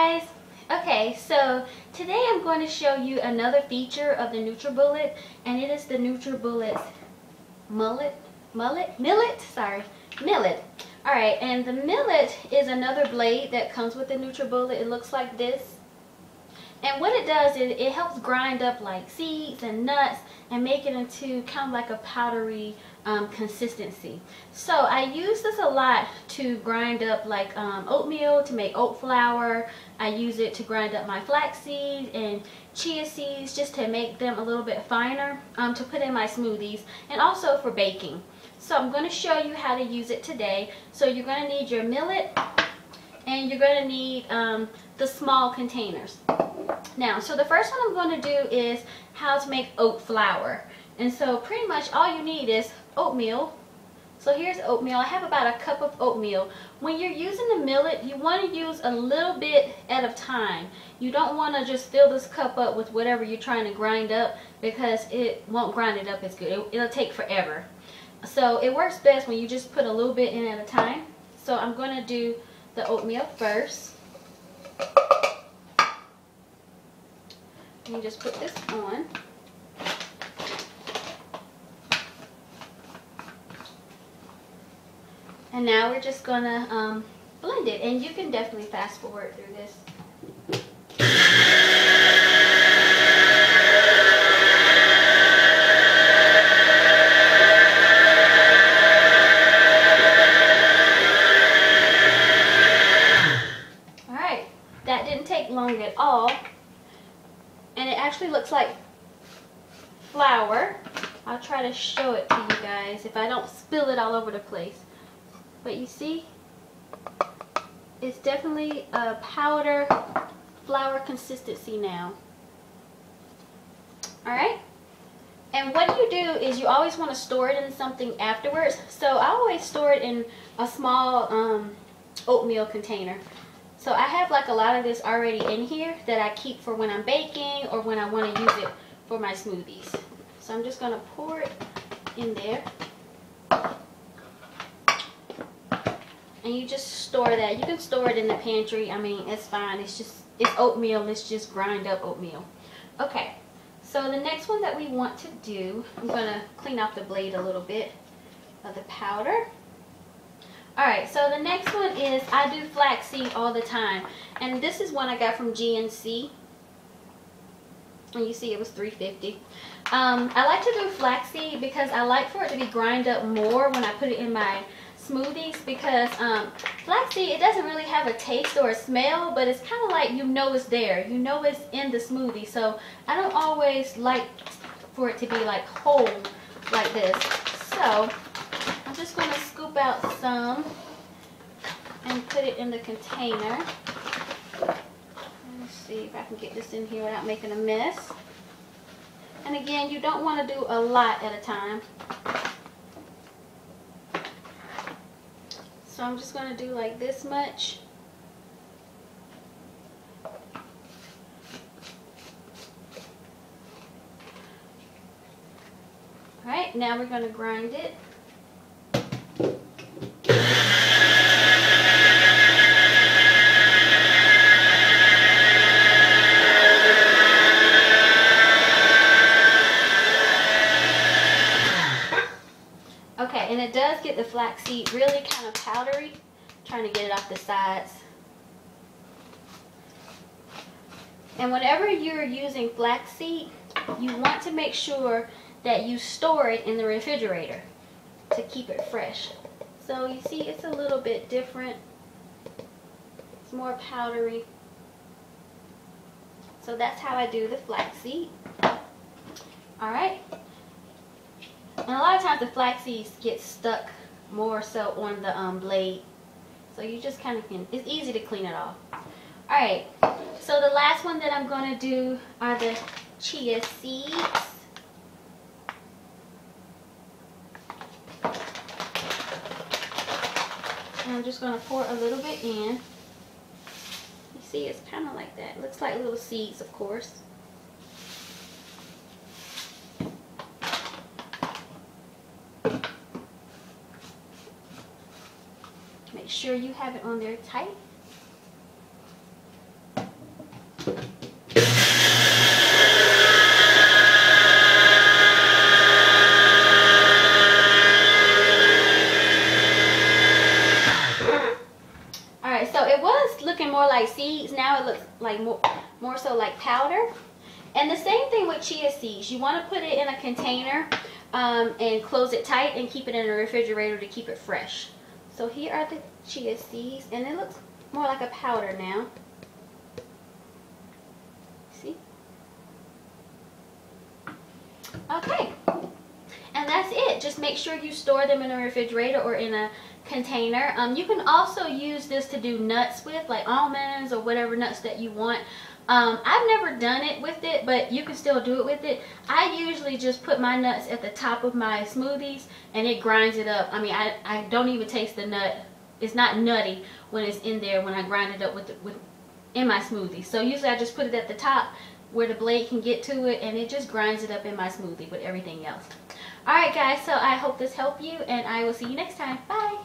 guys! Okay, so today I'm going to show you another feature of the Nutribullet, and it is the Nutribullet Millet. Alright, and the Millet is another blade that comes with the Nutribullet. It looks like this. And what it does is it helps grind up like seeds and nuts and make it into kind of like a powdery consistency. So I use this a lot to grind up like oatmeal, to make oat flour. I use it to grind up my flaxseed and chia seeds just to make them a little bit finer to put in my smoothies, and also for baking. So I'm going to show you how to use it today. So you're going to need your millet, and you're going to need the small containers. Now, so the first one I'm going to do is how to make oat flour. And so pretty much all you need is oatmeal. So here's oatmeal. I have about a cup of oatmeal. When you're using the millet, you want to use a little bit at a time. You don't want to just fill this cup up with whatever you're trying to grind up, because it won't grind it up as good. It'll take forever. So it works best when you just put a little bit in at a time. So I'm going to do the oatmeal first. You just put this on. And now we're just gonna blend it, and you can definitely fast forward through this. Alright, that didn't take long at all. And it actually looks like flour. I'll try to show it to you guys if I don't spill it all over the place. But you see, it's definitely a powder flour consistency now. Alright? And what you do is you always want to store it in something afterwards. So I always store it in a small oatmeal container. So I have like a lot of this already in here that I keep for when I'm baking or when I want to use it for my smoothies. So I'm just going to pour it in there. And you just store that. You can store it in the pantry. I mean, it's fine. It's oatmeal. It's just grind up oatmeal. Okay. So the next one that we want to do, I'm going to clean off the blade a little bit of the powder. Alright, so the next one is, I do flaxseed all the time. And this is one I got from GNC. And you see it was $3.50. I like to do flaxseed because I like for it to be grind up more when I put it in my smoothies, because flaxseed, it doesn't really have a taste or a smell, but it's kind of like, you know it's there. You know it's in the smoothie. So I don't always like for it to be like whole like this. So I'm just going to scoop out some and put it in the container. Let's see if I can get this in here without making a mess. And again, you don't want to do a lot at a time. So I'm just going to do like this much. Alright, now we're going to grind it. Okay, and it does get the flaxseed really kind of powdery. I'm trying to get it off the sides. And whenever you're using flaxseed, you want to make sure that you store it in the refrigerator to keep it fresh. So you see, it's a little bit different. It's more powdery. So that's how I do the flaxseed. Alright. And a lot of times the flax seeds get stuck more so on the blade. So you just kind of can, it's easy to clean it off. Alright, so the last one that I'm going to do are the chia seeds. And I'm just going to pour a little bit in. You see, it's kind of like that. It looks like little seeds, of course. Make sure you have it on there tight. it was looking more like seeds. Now it looks like more so like powder. And the same thing with chia seeds. You want to put it in a container and close it tight and keep it in the refrigerator to keep it fresh. So here are the chia seeds, and it looks more like a powder now. See? Okay. And that's it. Just make sure you store them in a refrigerator or in a container. You can also use this to do nuts with, like almonds or whatever nuts that you want. I've never done it with it, but you can still do it with it. I usually just put my nuts at the top of my smoothies and it grinds it up. I mean, I don't even taste the nut. It's not nutty when it's in there when I grind it up in my smoothie. So usually I just put it at the top where the blade can get to it, and it just grinds it up in my smoothie with everything else. Alright guys, so I hope this helped you, and I will see you next time. Bye!